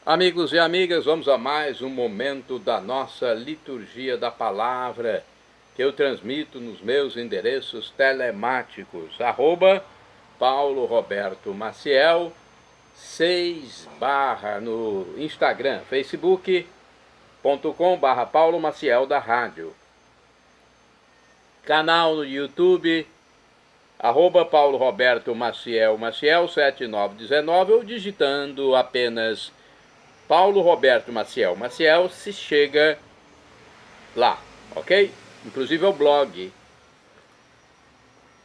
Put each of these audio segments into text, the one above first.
Amigos e amigas, vamos a mais um momento da nossa liturgia da palavra, que eu transmito nos meus endereços telemáticos, @Paulo Roberto Maciel, 6/ no Instagram, facebook.com/Paulo Maciel da Rádio. Canal no YouTube, @Paulo Roberto Maciel 7919, ou digitando apenas Paulo Roberto Maciel se chega lá, ok? Inclusive é o blog.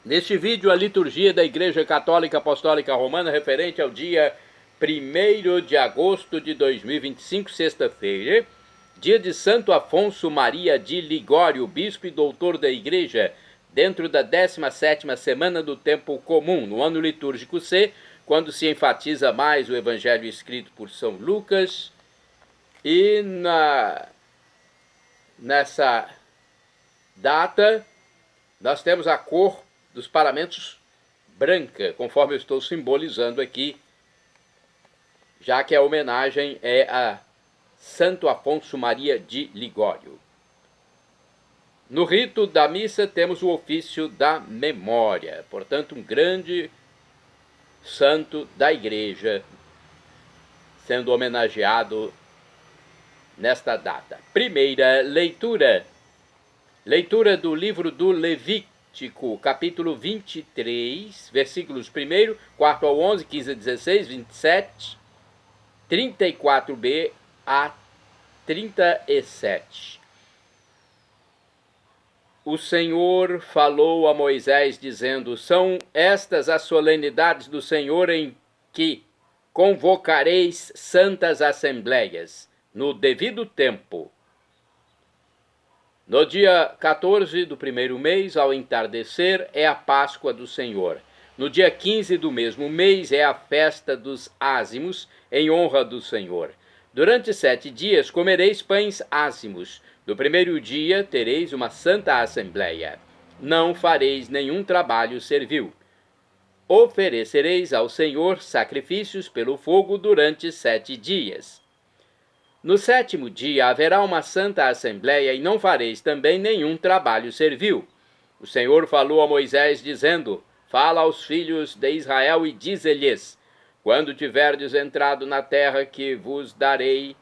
Neste vídeo, a liturgia da Igreja Católica Apostólica Romana referente ao dia 1º de agosto de 2025, sexta-feira, dia de Santo Afonso Maria de Ligório, bispo e doutor da Igreja, dentro da 17ª semana do Tempo Comum, no ano litúrgico C, quando se enfatiza mais o Evangelho escrito por São Lucas, e nessa data nós temos a cor dos paramentos branca, conforme eu estou simbolizando aqui, já que a homenagem é a Santo Afonso Maria de Ligório. No rito da missa temos o ofício da memória, portanto um grande santo da Igreja sendo homenageado nesta data. Primeira leitura. Leitura do livro do Levítico, capítulo 23, versículos 1º, 4 ao 11, 15 a 16, 27, 34b a 37. O Senhor falou a Moisés, dizendo: são estas as solenidades do Senhor em que convocareis santas assembleias, no devido tempo. No dia 14 do primeiro mês, ao entardecer, é a Páscoa do Senhor. No dia 15 do mesmo mês é a festa dos ázimos, em honra do Senhor. Durante 7 dias comereis pães ázimos. No primeiro dia tereis uma santa assembleia. Não fareis nenhum trabalho servil. Oferecereis ao Senhor sacrifícios pelo fogo durante 7 dias. No 7º dia haverá uma santa assembleia, e não fareis também nenhum trabalho servil. O Senhor falou a Moisés, dizendo: fala aos filhos de Israel e dize-lhes: quando tiverdes entrado na terra que vos darei,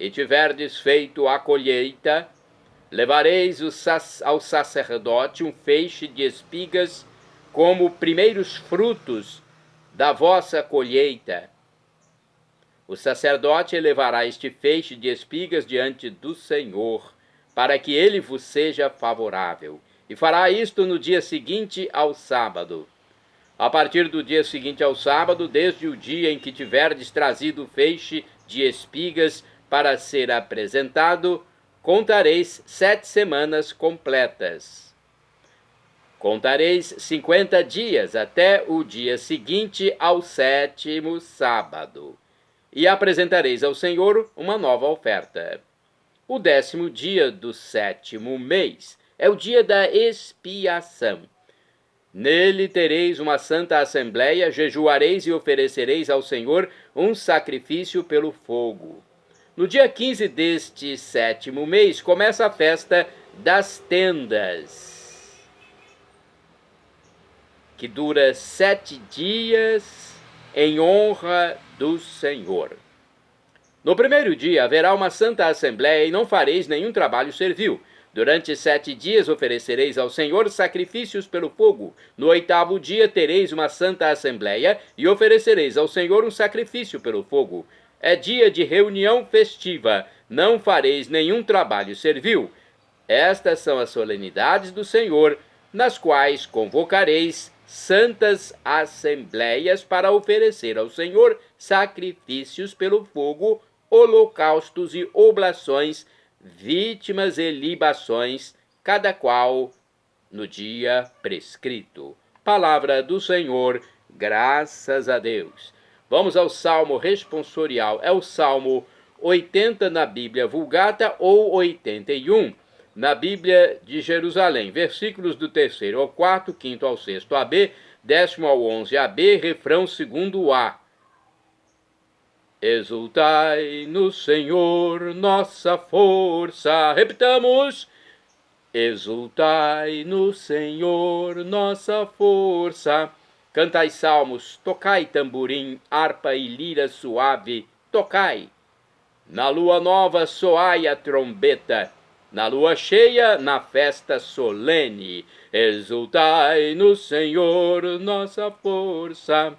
e tiverdes feito a colheita, levareis ao sacerdote um feixe de espigas como primeiros frutos da vossa colheita. O sacerdote elevará este feixe de espigas diante do Senhor, para que ele vos seja favorável, e fará isto no dia seguinte ao sábado. A partir do dia seguinte ao sábado, desde o dia em que tiverdes trazido o feixe de espigas para ser apresentado, contareis 7 semanas completas. Contareis 50 dias até o dia seguinte ao 7º sábado, e apresentareis ao Senhor uma nova oferta. O 10º dia do 7º mês é o dia da expiação. Nele tereis uma santa assembleia, jejuareis e oferecereis ao Senhor um sacrifício pelo fogo. No dia 15 deste 7º mês começa a festa das tendas, que dura 7 dias em honra do Senhor. No primeiro dia haverá uma santa assembleia, e não fareis nenhum trabalho servil. Durante 7 dias oferecereis ao Senhor sacrifícios pelo fogo. No 8º dia tereis uma santa assembleia, e oferecereis ao Senhor um sacrifício pelo fogo. É dia de reunião festiva, não fareis nenhum trabalho servil. Estas são as solenidades do Senhor, nas quais convocareis santas assembleias para oferecer ao Senhor sacrifícios pelo fogo, holocaustos e oblações, vítimas e libações, cada qual no dia prescrito. Palavra do Senhor, graças a Deus. Vamos ao Salmo responsorial, é o Salmo 80 na Bíblia Vulgata, ou 81 na Bíblia de Jerusalém, versículos do 3º ao 4º, 5º ao 6º AB, 10º ao 11 AB, refrão 2º A. Exultai no Senhor, nossa força. Repitamos. Exultai no Senhor, nossa força. Cantai salmos, tocai tamborim, harpa e lira suave, tocai. Na lua nova soai a trombeta, na lua cheia, na festa solene. Exultai no Senhor, nossa força.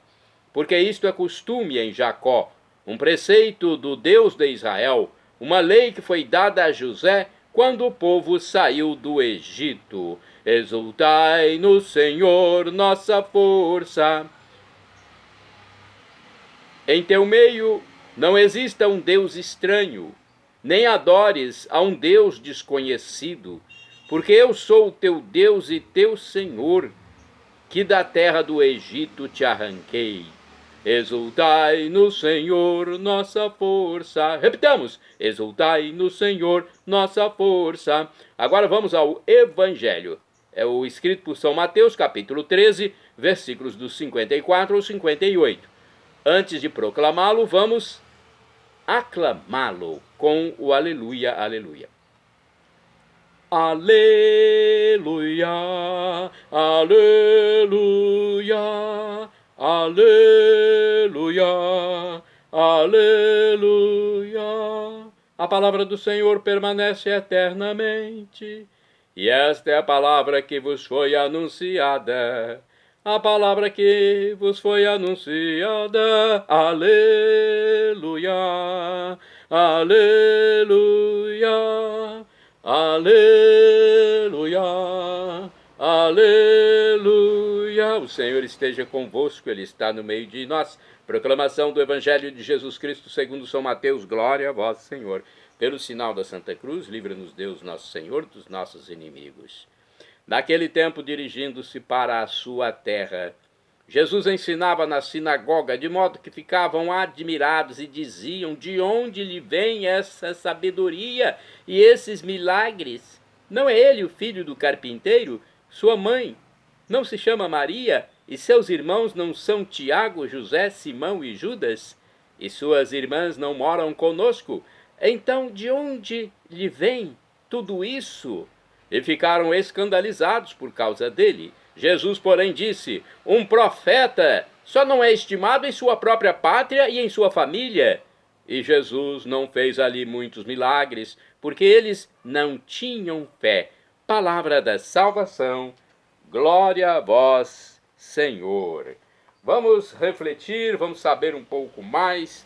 Porque isto é costume em Jacó, um preceito do Deus de Israel, uma lei que foi dada a José quando o povo saiu do Egito. Exultai no Senhor, nossa força. Em teu meio não exista um Deus estranho, nem adores a um Deus desconhecido, porque eu sou o teu Deus e teu Senhor, que da terra do Egito te arranquei. Exultai no Senhor, nossa força. Repitamos, exultai no Senhor, nossa força. Agora vamos ao Evangelho. É o escrito por São Mateus, capítulo 13, versículos dos 54 ao 58. Antes de proclamá-lo, vamos aclamá-lo com o aleluia, aleluia. Aleluia, aleluia, aleluia, aleluia. A palavra do Senhor permanece eternamente, e esta é a palavra que vos foi anunciada. A palavra que vos foi anunciada. Aleluia, aleluia. Aleluia, aleluia. O Senhor esteja convosco, Ele está no meio de nós. Proclamação do Evangelho de Jesus Cristo segundo São Mateus. Glória a vós, Senhor. Pelo sinal da Santa Cruz, livra-nos Deus, nosso Senhor, dos nossos inimigos. Naquele tempo, dirigindo-se para a sua terra, Jesus ensinava na sinagoga, de modo que ficavam admirados e diziam: de onde lhe vem essa sabedoria e esses milagres? Não é ele o filho do carpinteiro? Sua mãe não se chama Maria? E seus irmãos não são Tiago, José, Simão e Judas? E suas irmãs não moram conosco? Então de onde lhe vem tudo isso? E ficaram escandalizados por causa dele. Jesus, porém, disse: um profeta só não é estimado em sua própria pátria e em sua família. E Jesus não fez ali muitos milagres, porque eles não tinham fé. Palavra da salvação. Glória a vós, Senhor. Vamos refletir, vamos saber um pouco mais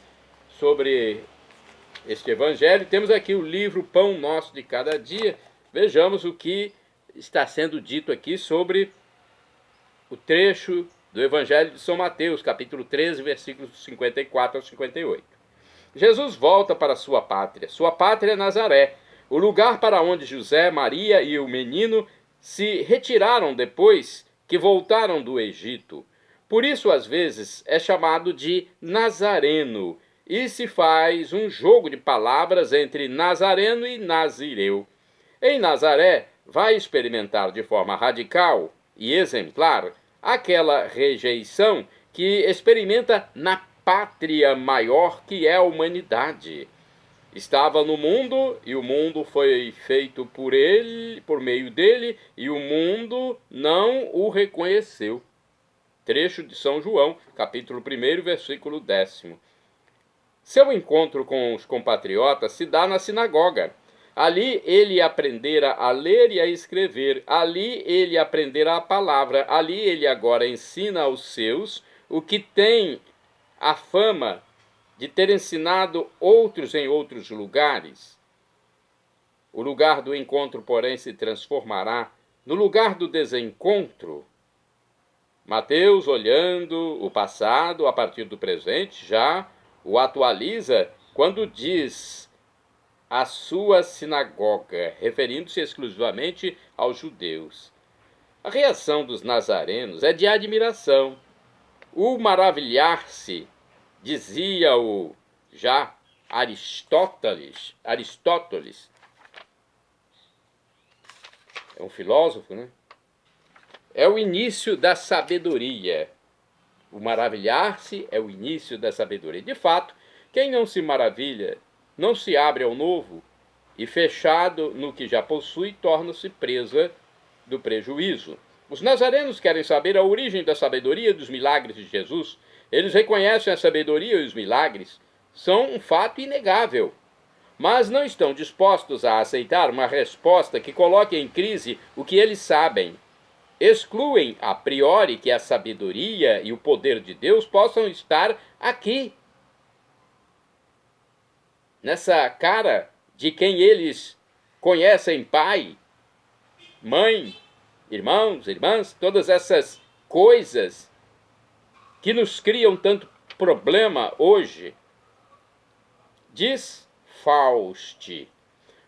sobre este evangelho. Temos aqui o livro Pão Nosso de Cada Dia. Vejamos o que está sendo dito aqui sobre o trecho do Evangelho de São Mateus, capítulo 13, versículos 54 ao 58. Jesus volta para sua pátria. Sua pátria é Nazaré, o lugar para onde José, Maria e o menino se retiraram depois que voltaram do Egito. Por isso, às vezes, é chamado de Nazareno, e se faz um jogo de palavras entre Nazareno e Nazireu. Em Nazaré, vai experimentar de forma radical e exemplar aquela rejeição que experimenta na pátria maior que é a humanidade. Estava no mundo e o mundo foi feito por ele, por meio dele, e o mundo não o reconheceu. Trecho de São João, capítulo 1, versículo 10. Seu encontro com os compatriotas se dá na sinagoga. Ali ele aprendera a ler e a escrever, ali ele aprendera a palavra, ali ele agora ensina aos seus o que tem a fama de ter ensinado outros em outros lugares. O lugar do encontro, porém, se transformará no lugar do desencontro. Mateus, olhando o passado a partir do presente, já o atualiza quando diz a sua sinagoga, referindo-se exclusivamente aos judeus. A reação dos nazarenos é de admiração. O maravilhar-se, dizia o já Aristóteles, é um filósofo, né? É o início da sabedoria. O maravilhar-se é o início da sabedoria. De fato, Quem não se maravilha, não se abre ao novo, e fechado no que já possui, torna-se presa do prejuízo. Os nazarenos querem saber a origem da sabedoria e dos milagres de Jesus. Eles reconhecem a sabedoria e os milagres, são um fato inegável, mas não estão dispostos a aceitar uma resposta que coloque em crise o que eles sabem. Excluem a priori que a sabedoria e o poder de Deus possam estar aqui, nessa cara de quem eles conhecem pai, mãe, irmãos, irmãs, todas essas coisas que nos criam tanto problema hoje. Diz Faust: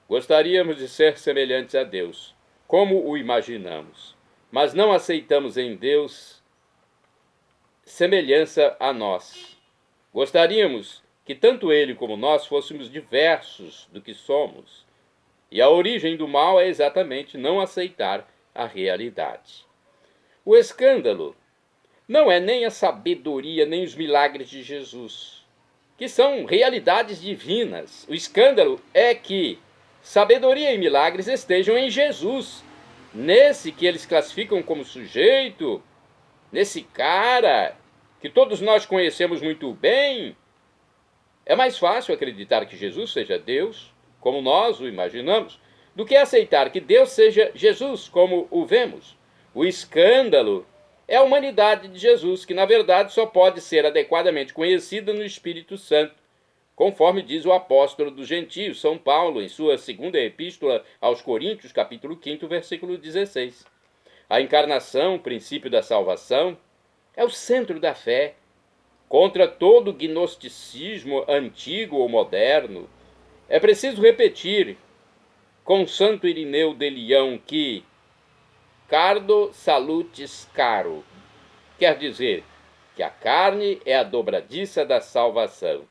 gostaríamos de ser semelhantes a Deus, como o imaginamos, mas não aceitamos em Deus semelhança a nós. Gostaríamos que tanto Ele como nós fôssemos diversos do que somos, e a origem do mal é exatamente não aceitar a realidade. O escândalo não é nem a sabedoria nem os milagres de Jesus, que são realidades divinas. O escândalo é que sabedoria e milagres estejam em Jesus, nesse que eles classificam como sujeito, nesse cara que todos nós conhecemos muito bem. É mais fácil acreditar que Jesus seja Deus, como nós o imaginamos, do que aceitar que Deus seja Jesus, como o vemos. O escândalo é a humanidade de Jesus, que na verdade só pode ser adequadamente conhecida no Espírito Santo, conforme diz o apóstolo dos gentios, São Paulo, em sua segunda epístola aos Coríntios, capítulo 5, versículo 16. A encarnação, o princípio da salvação, é o centro da fé, contra todo gnosticismo antigo ou moderno. É preciso repetir com Santo Irineu de Leão que cardo salutis caro quer dizer que a carne é a dobradiça da salvação.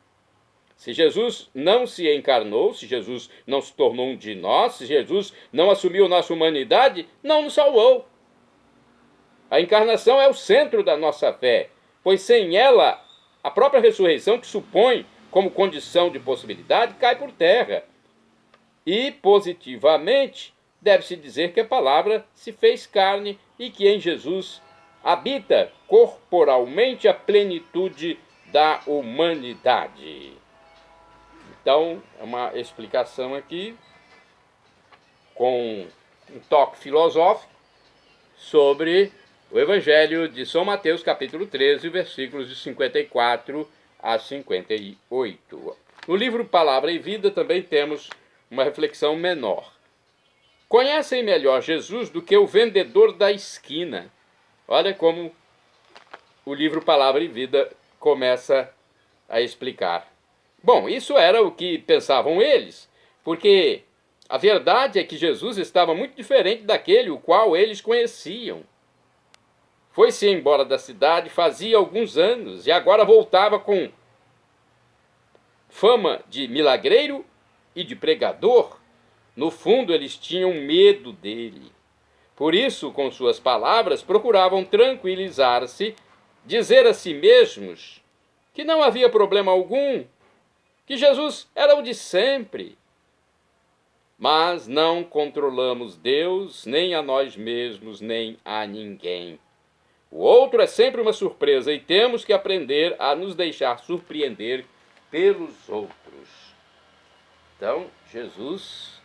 Se Jesus não se encarnou, se Jesus não se tornou um de nós, se Jesus não assumiu nossa humanidade, não nos salvou. A encarnação é o centro da nossa fé, pois sem ela, a própria ressurreição, que supõe como condição de possibilidade, cai por terra. E, positivamente, deve-se dizer que a palavra se fez carne e que em Jesus habita corporalmente a plenitude da humanidade. Então, é uma explicação aqui com um toque filosófico sobre o Evangelho de São Mateus, capítulo 13, versículos de 54 a 58. No livro Palavra e Vida também temos uma reflexão menor. Conhecem melhor Jesus do que o vendedor da esquina. Olha como o livro Palavra e Vida começa a explicar. Bom, isso era o que pensavam eles, porque a verdade é que Jesus estava muito diferente daquele o qual eles conheciam. Foi-se embora da cidade fazia alguns anos e agora voltava com fama de milagreiro e de pregador. No fundo, eles tinham medo dele. Por isso, com suas palavras, procuravam tranquilizar-se, dizer a si mesmos que não havia problema algum, que Jesus era o de sempre. Mas não controlamos Deus, nem a nós mesmos, nem a ninguém. O outro é sempre uma surpresa e temos que aprender a nos deixar surpreender pelos outros. Então, Jesus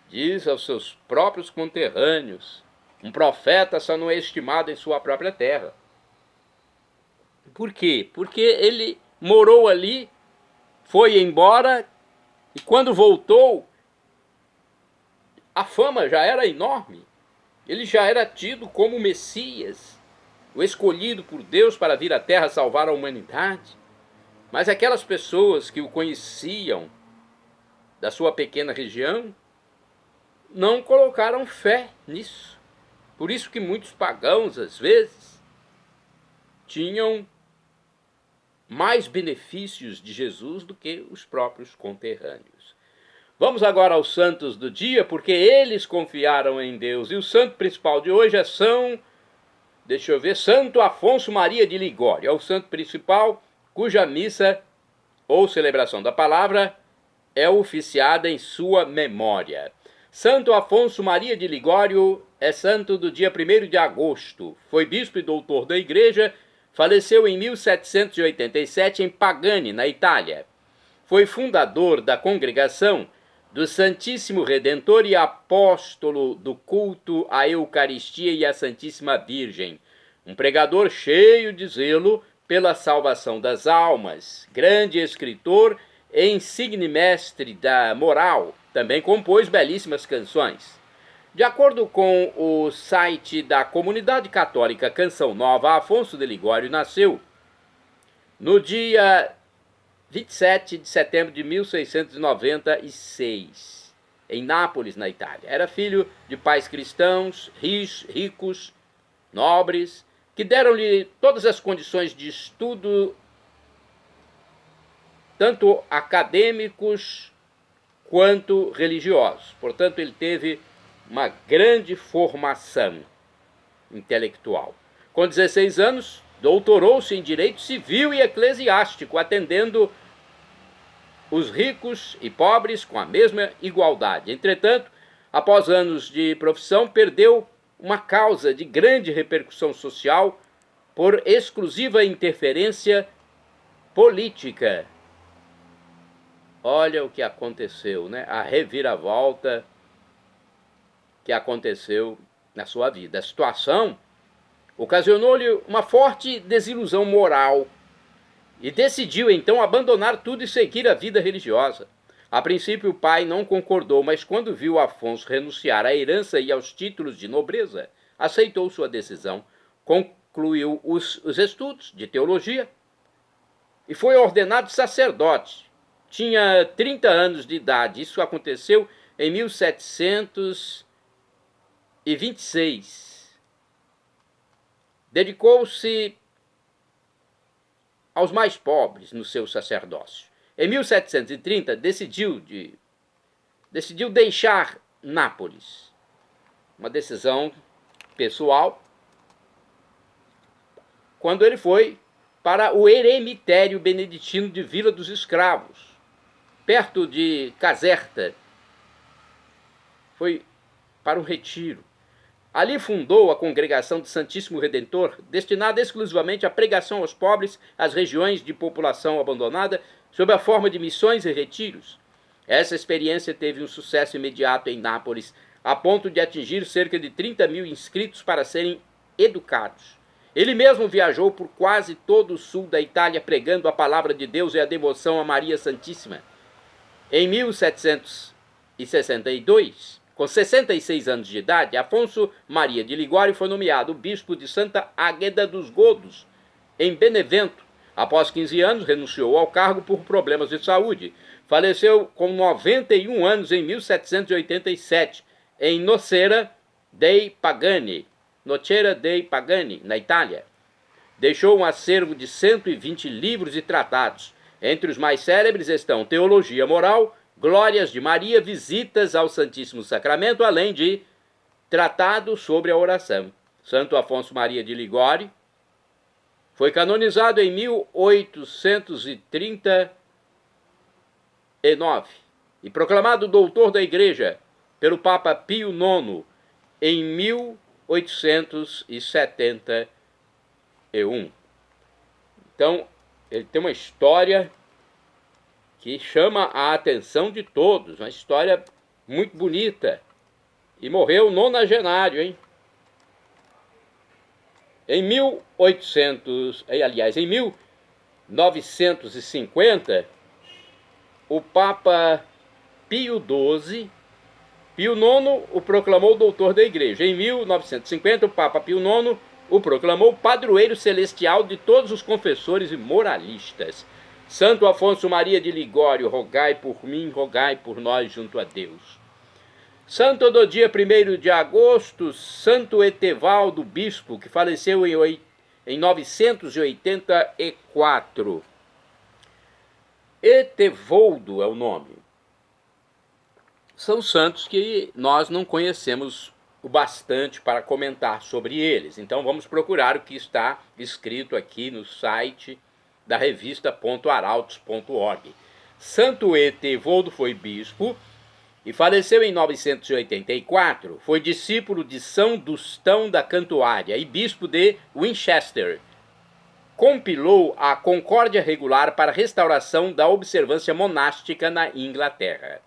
diz aos seus próprios conterrâneos: um profeta só não é estimado em sua própria terra. Por quê? Porque ele morou ali, foi embora, e quando voltou, a fama já era enorme. Ele já era tido como o Messias, o escolhido por Deus para vir à terra salvar a humanidade. Mas aquelas pessoas que o conheciam da sua pequena região não colocaram fé nisso. Por isso que muitos pagãos, às vezes, tinham mais benefícios de Jesus do que os próprios conterrâneos. Vamos agora aos santos do dia, porque eles confiaram em Deus. E o santo principal de hoje é Santo Afonso Maria de Ligório. É o santo principal cuja missa ou celebração da palavra é oficiada em sua memória. Santo Afonso Maria de Ligório é santo do dia 1º de agosto. Foi bispo e doutor da Igreja, faleceu em 1787 em Pagani, na Itália. Foi fundador da congregação do Santíssimo Redentor e apóstolo do culto à Eucaristia e à Santíssima Virgem. Um pregador cheio de zelo pela salvação das almas, grande escritor e insigne mestre da moral, também compôs belíssimas canções. De acordo com o site da comunidade católica Canção Nova, Afonso de Ligório nasceu no dia 27 de setembro de 1696, em Nápoles, na Itália. Era filho de pais cristãos, ricos, nobres, que deram-lhe todas as condições de estudo, tanto acadêmicos quanto religiosos. Portanto, ele teve uma grande formação intelectual. Com 16 anos, doutorou-se em Direito Civil e Eclesiástico, atendendo os ricos e pobres com a mesma igualdade. Entretanto, após anos de profissão, perdeu uma causa de grande repercussão social por exclusiva interferência política. Olha o que aconteceu, né? A reviravolta que aconteceu na sua vida. A situação ocasionou-lhe uma forte desilusão moral e decidiu então abandonar tudo e seguir a vida religiosa. A princípio o pai não concordou, mas quando viu Afonso renunciar à herança e aos títulos de nobreza, aceitou sua decisão, concluiu os estudos de teologia e foi ordenado sacerdote. Tinha 30 anos de idade. Isso aconteceu em 1726. Dedicou-se aos mais pobres no seu sacerdócio. Em 1730, decidiu deixar Nápoles. Uma decisão pessoal, quando ele foi para o eremitério beneditino de Vila dos Escravos, perto de Caserta. Foi para um retiro. Ali fundou a Congregação do Santíssimo Redentor, destinada exclusivamente à pregação aos pobres, às regiões de população abandonada, sob a forma de missões e retiros. Essa experiência teve um sucesso imediato em Nápoles, a ponto de atingir cerca de 30 mil inscritos para serem educados. Ele mesmo viajou por quase todo o sul da Itália pregando a palavra de Deus e a devoção a Maria Santíssima. Em 1762, com 66 anos de idade, Afonso Maria de Ligório foi nomeado bispo de Santa Águeda dos Godos, em Benevento. Após 15 anos, renunciou ao cargo por problemas de saúde. Faleceu com 91 anos em 1787, em Nocera dei Pagani, na Itália. Deixou um acervo de 120 livros e tratados. Entre os mais célebres estão Teologia Moral, Glórias de Maria, Visitas ao Santíssimo Sacramento, além de Tratado sobre a Oração. Santo Afonso Maria de Ligório foi canonizado em 1839 e proclamado doutor da Igreja pelo Papa Pio IX em 1871. Então, ele tem uma história que chama a atenção de todos, uma história muito bonita. E morreu nonagenário, hein? Em 1950, o Papa Pio IX o proclamou doutor da Igreja. Em 1950, o Papa Pio IX o proclamou padroeiro celestial de todos os confessores e moralistas. Santo Afonso Maria de Ligório, rogai por mim, rogai por nós junto a Deus. Santo do dia 1º de agosto, Santo Etevaldo, bispo, que faleceu em 984. Etevaldo é o nome. São santos que nós não conhecemos o bastante para comentar sobre eles. Então vamos procurar o que está escrito aqui no site da revista .arautos.org. Santo Etevoldo foi bispo e faleceu em 984. Foi discípulo de São Dustão da Cantuária e bispo de Winchester. Compilou a Concórdia Regular para a restauração da observância monástica na Inglaterra.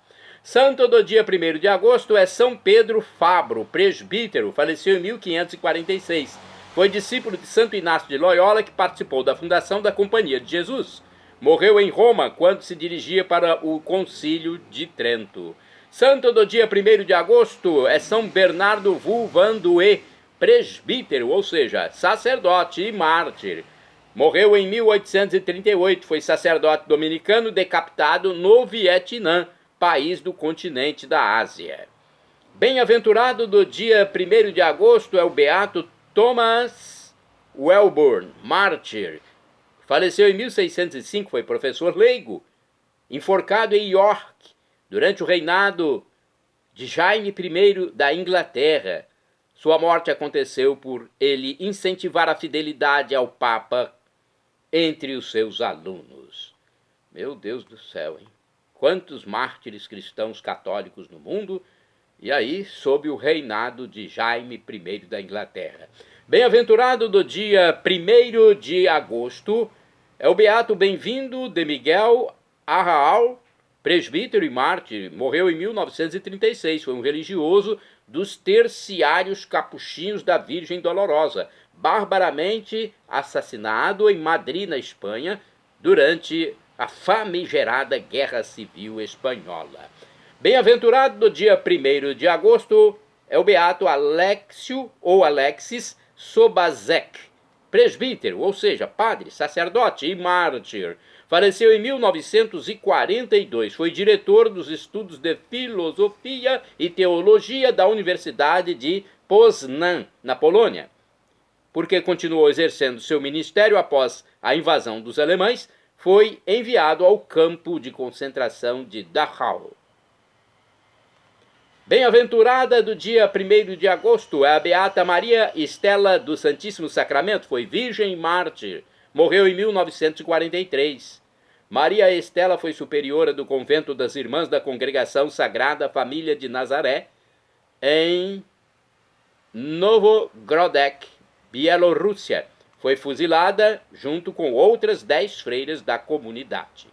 Santo do dia 1º de agosto é São Pedro Fabro, presbítero, faleceu em 1546. Foi discípulo de Santo Inácio de Loyola, que participou da fundação da Companhia de Jesus. Morreu em Roma quando se dirigia para o Concílio de Trento. Santo do dia 1º de agosto é São Bernardo Vulvanduê, presbítero, ou seja, sacerdote e mártir. Morreu em 1838, foi sacerdote dominicano decapitado no Vietnã, país do continente da Ásia. Bem-aventurado do dia 1º de agosto é o beato Thomas Welborn, mártir. Faleceu em 1605, foi professor leigo, enforcado em York, durante o reinado de Jaime I da Inglaterra. Sua morte aconteceu por ele incentivar a fidelidade ao Papa entre os seus alunos. Meu Deus do céu, hein? Quantos mártires cristãos católicos no mundo, e aí sob o reinado de Jaime I da Inglaterra. Bem-aventurado do dia 1º de agosto é o beato Bem-vindo de Miguel Arraal, presbítero e mártir. Morreu em 1936, foi um religioso dos terciários capuchinhos da Virgem Dolorosa, barbaramente assassinado em Madrid, na Espanha, durante a famigerada Guerra Civil Espanhola. Bem-aventurado do dia 1º de agosto é o beato Alexio ou Alexis Sobazek, presbítero, ou seja, padre, sacerdote e mártir. Faleceu em 1942, foi diretor dos estudos de filosofia e teologia da Universidade de Poznań, na Polônia. Porque continuou exercendo seu ministério após a invasão dos alemães, foi enviado ao campo de concentração de Dachau. Bem-aventurada do dia 1º de agosto é a beata Maria Estela do Santíssimo Sacramento, foi virgem e mártir, morreu em 1943. Maria Estela foi superiora do convento das Irmãs da Congregação Sagrada Família de Nazaré, em Novogrodek, Bielorrússia. Foi fuzilada junto com outras 10 freiras da comunidade.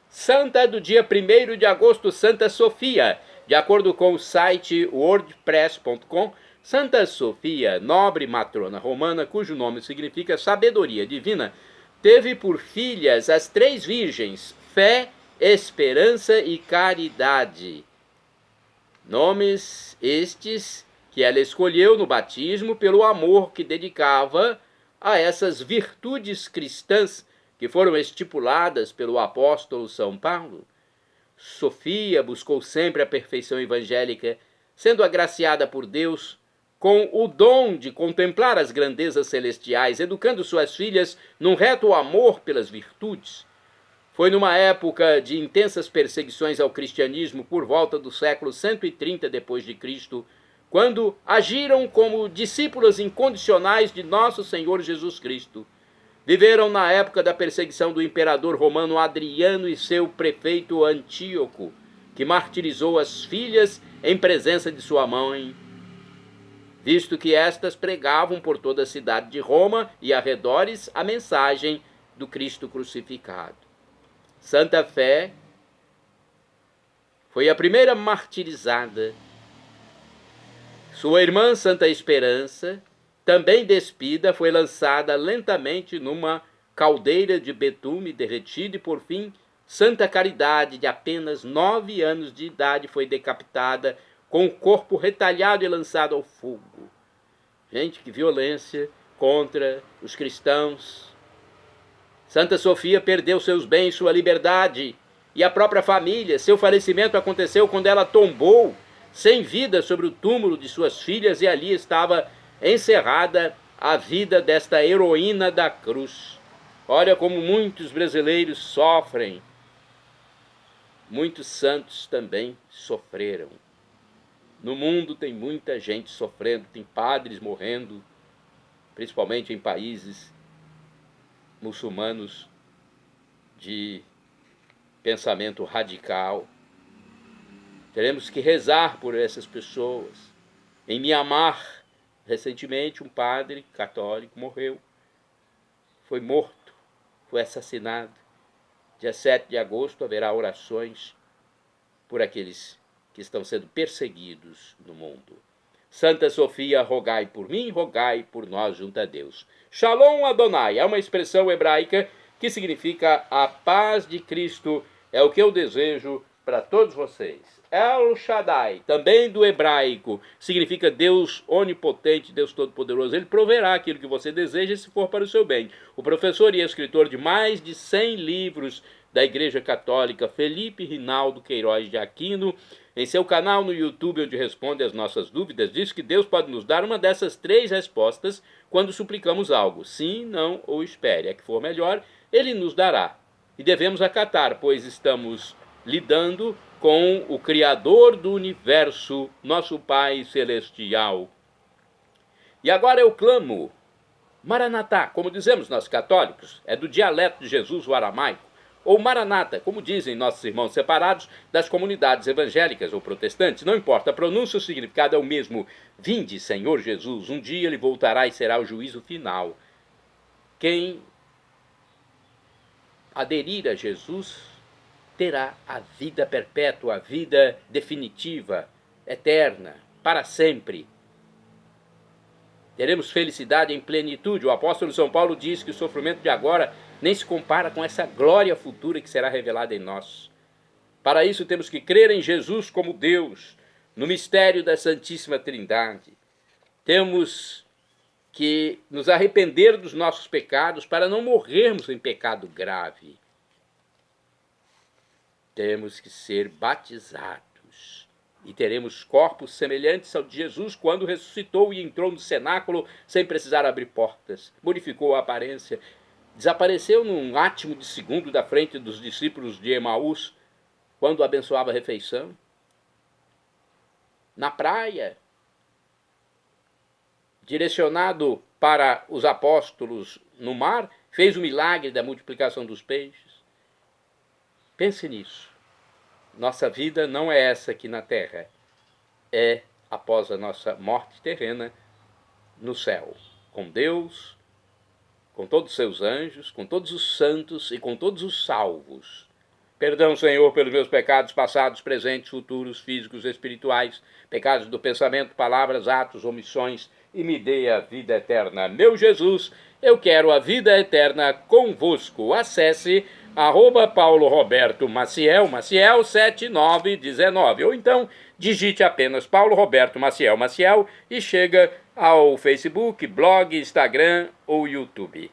Santa do dia 1º de agosto, Santa Sofia. De acordo com o site wordpress.com, Santa Sofia, nobre matrona romana, cujo nome significa sabedoria divina, teve por filhas as 3 virgens, fé, esperança e caridade. Nomes estes que ela escolheu no batismo pelo amor que dedicava a essas virtudes cristãs que foram estipuladas pelo apóstolo São Paulo. Sofia buscou sempre a perfeição evangélica, sendo agraciada por Deus com o dom de contemplar as grandezas celestiais, educando suas filhas num reto amor pelas virtudes. Foi numa época de intensas perseguições ao cristianismo por volta do século 130 d.C., quando agiram como discípulas incondicionais de nosso Senhor Jesus Cristo. Viveram na época da perseguição do imperador romano Adriano e seu prefeito Antíoco, que martirizou as filhas em presença de sua mãe, visto que estas pregavam por toda a cidade de Roma e arredores a mensagem do Cristo crucificado. Santa Fé foi a primeira martirizada. Sua irmã Santa Esperança, também despida, foi lançada lentamente numa caldeira de betume derretido e, por fim, Santa Caridade, de apenas 9 anos de idade, foi decapitada com o corpo retalhado e lançado ao fogo. Gente, que violência contra os cristãos. Santa Sofia perdeu seus bens, sua liberdade e a própria família. Seu falecimento aconteceu quando ela tombou sem vida sobre o túmulo de suas filhas, e ali estava encerrada a vida desta heroína da cruz. Olha como muitos brasileiros sofrem. Muitos santos também sofreram. No mundo tem muita gente sofrendo, tem padres morrendo, principalmente em países muçulmanos, de pensamento radical. Teremos que rezar por essas pessoas. Em Mianmar, recentemente, um padre católico morreu. Foi morto, foi assassinado. Dia 7 de agosto haverá orações por aqueles que estão sendo perseguidos no mundo. Santa Sofia, rogai por mim, rogai por nós junto a Deus. Shalom Adonai é uma expressão hebraica que significa a paz de Cristo, é o que eu desejo para todos vocês. El Shaddai, também do hebraico, significa Deus onipotente, Deus todo-poderoso. Ele proverá aquilo que você deseja se for para o seu bem. O professor e escritor de mais de 100 livros da Igreja Católica, Felipe Rinaldo Queiroz de Aquino, em seu canal no YouTube, onde responde às nossas dúvidas, diz que Deus pode nos dar uma dessas 3 respostas quando suplicamos algo. Sim, não ou espere. A que for melhor, Ele nos dará. E devemos acatar, pois estamos lidando com o Criador do Universo, nosso Pai Celestial. E agora eu clamo, Maranatá, como dizemos nós católicos, é do dialeto de Jesus, o aramaico, ou Maranata, como dizem nossos irmãos separados das comunidades evangélicas ou protestantes. Não importa, a pronúncia, o significado é o mesmo. Vinde, Senhor Jesus, um dia Ele voltará e será o juízo final. Quem aderir a Jesus terá a vida perpétua, a vida definitiva, eterna, para sempre. Teremos felicidade em plenitude. O apóstolo São Paulo diz que o sofrimento de agora nem se compara com essa glória futura que será revelada em nós. Para isso temos que crer em Jesus como Deus, no mistério da Santíssima Trindade. Temos que nos arrepender dos nossos pecados para não morrermos em pecado grave. Temos que ser batizados e teremos corpos semelhantes ao de Jesus quando ressuscitou e entrou no cenáculo sem precisar abrir portas. Modificou a aparência, desapareceu num átimo de segundo da frente dos discípulos de Emaús quando abençoava a refeição. Na praia, direcionado para os apóstolos no mar, fez o milagre da multiplicação dos peixes. Pense nisso. Nossa vida não é essa aqui na terra. É após a nossa morte terrena no céu. Com Deus, com todos os seus anjos, com todos os santos e com todos os salvos. Perdão, Senhor, pelos meus pecados passados, presentes, futuros, físicos, espirituais, pecados do pensamento, palavras, atos, omissões, e me dê a vida eterna. Meu Jesus, eu quero a vida eterna convosco. Acesse @Paulo Roberto Maciel, Maciel 7919, ou então digite apenas Paulo Roberto Maciel, Maciel, e chega ao Facebook, blog, Instagram ou YouTube.